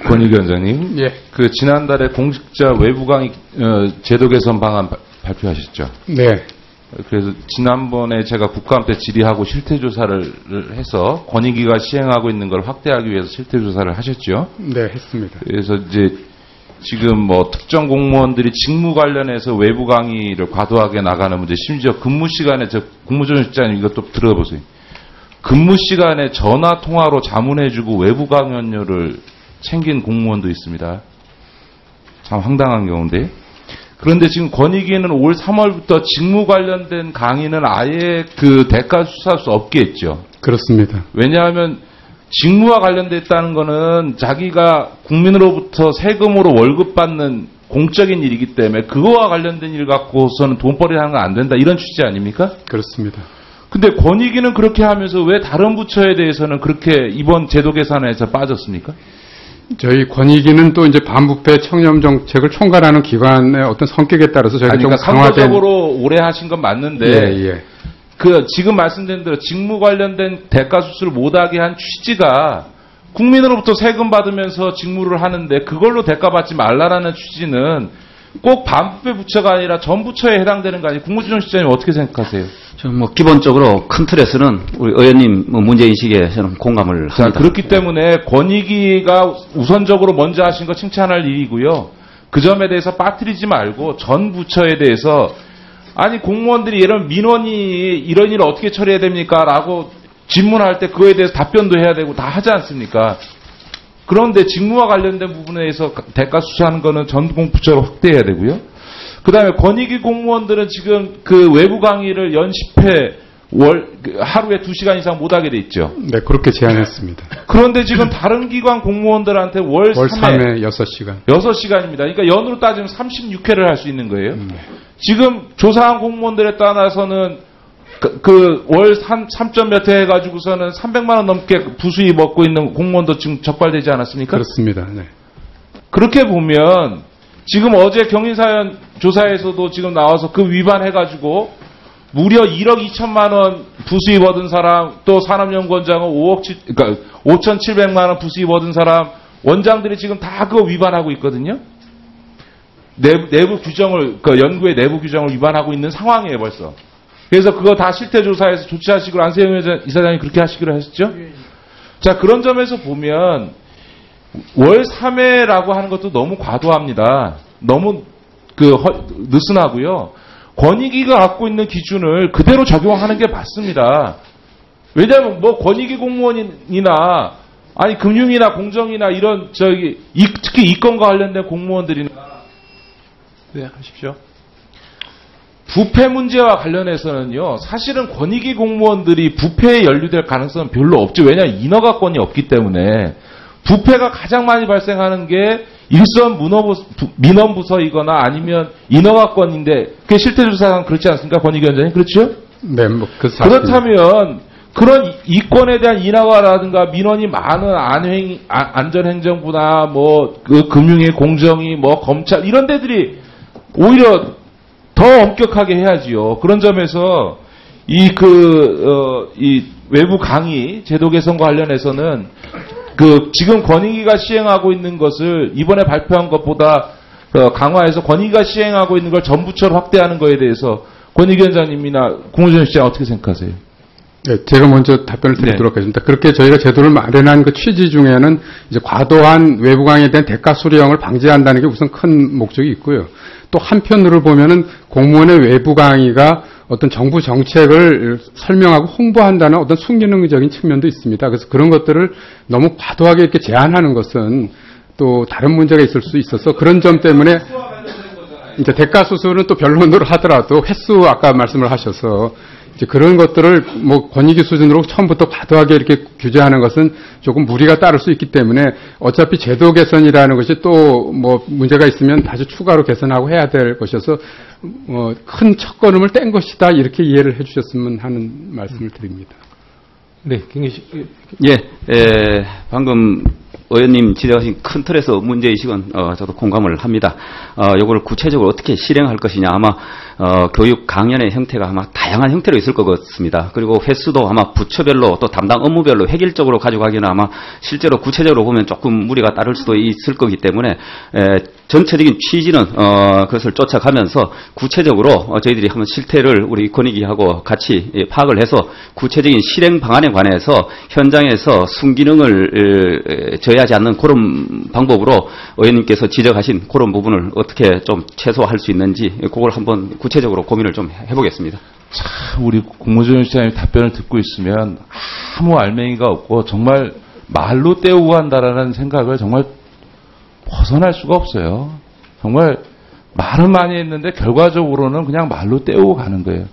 권익위 원장님. 예. 그 지난달에 공직자 외부 강의 제도 개선 방안 발표하셨죠? 네. 그래서 지난번에 제가 국감 때 질의하고 실태조사를 해서 권익위가 시행하고 있는 걸 확대하기 위해서 실태조사를 하셨죠? 네, 했습니다. 그래서 이제 지금 뭐 특정 공무원들이 직무 관련해서 외부 강의를 과도하게 나가는 문제, 심지어 근무 시간에 저 국무조정 실장님 이것도 들어보세요. 근무 시간에 전화 통화로 자문해주고 외부 강연료를 챙긴 공무원도 있습니다. 참 황당한 경우인데. 그런데 지금 권익위는 올 3월부터 직무 관련된 강의는 아예 그 대가 수사할 수 없게 했죠. 그렇습니다. 왜냐하면 직무와 관련됐다는 거는 자기가 국민으로부터 세금으로 월급 받는 공적인 일이기 때문에 그거와 관련된 일 갖고서는 돈벌이 하는 건 안 된다. 이런 취지 아닙니까? 그렇습니다. 근데 권익위는 그렇게 하면서 왜 다른 부처에 대해서는 그렇게 이번 제도 개선에서 빠졌습니까? 저희 권익위는 또 이제 반부패 청렴 정책을 총괄하는 기관의 어떤 성격에 따라서 저희가 그러니까 좀 강화된. 선거적으로 오래 하신 건 맞는데 예. 그 지금 말씀드린 대로 직무 관련된 대가 수수를 못하게 한 취지가 국민으로부터 세금 받으면서 직무를 하는데 그걸로 대가 받지 말라라는 취지는 꼭 반부패 부처가 아니라 전 부처에 해당되는 거 아니에요? 국무조정 실장님 어떻게 생각하세요? 저는 뭐 기본적으로 큰 틀에서는 우리 의원님 문제 인식에 저는 공감을 합니다. 자, 그렇기 때문에 권익위가 우선적으로 먼저 하신 거 칭찬할 일이고요. 그 점에 대해서 빠뜨리지 말고 전 부처에 대해서 아니 공무원들이 이런 민원이 이런 일을 어떻게 처리해야 됩니까? 라고 질문할 때 그거에 대해서 답변도 해야 되고 다 하지 않습니까? 그런데 직무와 관련된 부분에서 대가 수사하는 거는 전공 부처로 확대해야 되고요. 그 다음에 권익위 공무원들은 지금 그 외부 강의를 연 10회 하루에 2시간 이상 못하게 돼 있죠. 네, 그렇게 제안했습니다. 그런데 지금 다른 기관 공무원들한테 월 3회 6시간. 6시간입니다. 그러니까 연으로 따지면 36회를 할 수 있는 거예요. 지금 조사한 공무원들에 따라서는 그 월 3점 몇 회 해가지고서는 300만 원 넘게 부수입 먹고 있는 공무원도 지금 적발되지 않았습니까? 그렇습니다. 네. 그렇게 보면 지금 어제 경인사연 조사에서도 지금 나와서 그 위반해가지고 무려 1억 2천만 원 부수입 얻은 사람, 또 산업연구원장은 그러니까 5,700만 원 부수입 얻은 사람, 원장들이 지금 다 그거 위반하고 있거든요. 내부 규정을, 그 연구의 내부 규정을 위반하고 있는 상황이에요, 벌써. 그래서 그거 다 실태조사에서 조치하시기로 안세영 이사장이 그렇게 하시기로 했었죠? 자, 그런 점에서 보면 월 3회라고 하는 것도 너무 과도합니다. 너무 느슨하고요. 권익위가 갖고 있는 기준을 그대로 적용하는 게 맞습니다. 왜냐하면 뭐 권익위 공무원이나 아니 금융이나 공정이나 이런 특히 이권과 관련된 공무원들이나 네, 하십시오. 부패 문제와 관련해서는요, 사실은 권익위 공무원들이 부패에 연루될 가능성은 별로 없죠. 왜냐하면 인허가권이 없기 때문에. 부패가 가장 많이 발생하는 게 일선 민원부서이거나 아니면 인허가권인데, 그게 실태조사상 그렇지 않습니까? 권익위 원장님? 그렇죠? 네, 뭐, 그렇다면, 그런 이권에 대한 인허가라든가 민원이 많은 안전행정부나 그 금융위, 공정위, 검찰, 이런 데들이 오히려 더 엄격하게 해야지요. 그런 점에서 이 외부 강의 제도 개선과 관련해서는 지금 권익위가 시행하고 있는 것을 이번에 발표한 것보다 강화해서 권익위가 시행하고 있는 걸 전부처로 확대하는 거에 대해서 권익위 원장님이나 국무조정 실장 어떻게 생각하세요? 네, 제가 먼저 답변을 드리도록 하겠습니다. 그렇게 저희가 제도를 마련한 그 취지 중에는 이제 과도한 외부 강의에 대한 대가 수령을 방지한다는 게 우선 큰 목적이 있고요. 또 한편으로 보면은 공무원의 외부 강의가 어떤 정부 정책을 설명하고 홍보한다는 어떤 순기능적인 측면도 있습니다. 그래서 그런 것들을 너무 과도하게 이렇게 제한하는 것은 또 다른 문제가 있을 수 있어서 그런 점 때문에 이제 대가 수수는 또 변론으로 하더라도 횟수 아까 말씀을 하셔서 이제 그런 것들을 권익위 수준으로 처음부터 과도하게 이렇게 규제하는 것은 조금 무리가 따를 수 있기 때문에 어차피 제도 개선이라는 것이 또 문제가 있으면 다시 추가로 개선하고 해야 될 것이어서 큰 첫걸음을 뗀 것이다 이렇게 이해를 해주셨으면 하는 말씀을 드립니다. 네, 방금 의원님 지적하신 큰 틀에서 문제의식은 저도 공감을 합니다. 이걸 구체적으로 어떻게 실행할 것이냐 아마 교육 강연의 형태가 아마 다양한 형태로 있을 것 같습니다. 그리고 횟수도 아마 부처별로 또 담당 업무별로 획일적으로 가져가기는 아마 실제로 구체적으로 보면 조금 무리가 따를 수도 있을 거기 때문에 전체적인 취지는 그것을 쫓아가면서 구체적으로 저희들이 한번 실태를 우리 권익위하고 같이 파악을 해서 구체적인 실행 방안에 관해서 현장에서 순기능을 저해하지 않는 그런 방법으로 의원님께서 지적하신 그런 부분을 어떻게 좀 최소화할 수 있는지 그걸 한번 구체적으로 고민을 좀 해보겠습니다. 참 우리 국무조정 시장님 답변을 듣고 있으면 아무 알맹이가 없고 정말 말로 때우고 한다라는 생각을 정말 벗어날 수가 없어요. 정말 말은 많이 했는데 결과적으로는 그냥 말로 때우고 가는 거예요.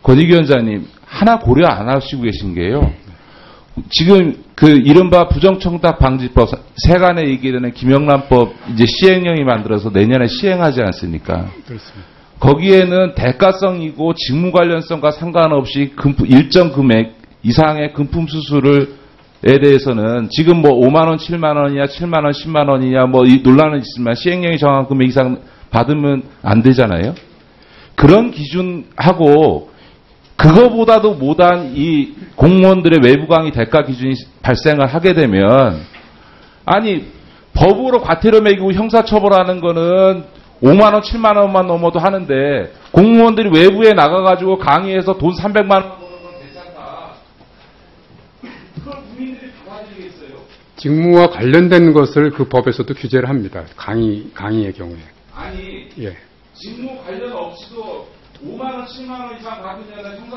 권익위원장님 하나 고려 안 하시고 계신 게요. 지금 그 이른바 부정청탁 방지법 세간에 얘기되는 김영란법 이제 시행령이 만들어서 내년에 시행하지 않습니까? 그렇습니다. 거기에는 대가성이고 직무 관련성과 상관없이 일정 금액 이상의 금품 수수를에 대해서는 지금 뭐 5만 원, 7만 원이냐, 7만 원, 10만 원이냐 뭐 이 논란은 있지만 시행령이 정한 금액 이상 받으면 안 되잖아요. 그런 기준하고 그거보다도 못한 이 공무원들의 외부 강의 대가 기준이 발생을 하게 되면 아니 법으로 과태료 매기고 형사처벌하는 거는 5만 원, 7만 원만 넘어도 하는데 공무원들이 외부에 나가가지고 강의해서 돈 300만 원 버는 건 괜찮다. 그걸 국민들이 받아들이겠어요? 직무와 관련된 것을 그 법에서도 규제를 합니다. 강의의 경우에. 아니 예. 직무 관련 없이도 5만 원, 7만 원 이상 받으면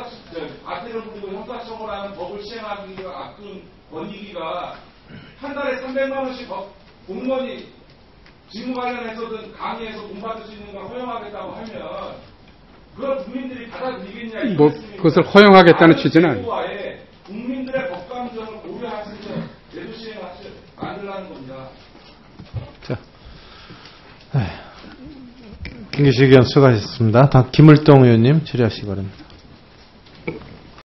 과태료 부리고 형사처벌하는 법을 시행하기가 앞둔 권익위가 한 달에 300만 원씩 공무원이 직무 관련해서든 강의해서 돈 받을 수 있는 걸 허용하겠다고 하면 그걸 국민들이 받아들이겠냐 뭐 그것을 허용하겠다는 취지는 아니에요. 국민들의 법감정을 고려하셔서 제도 시행하시 만들라는 겁니다. 자, 김기식 의원 수고하셨습니다. 김을동 의원님 질의하시기 바랍니다.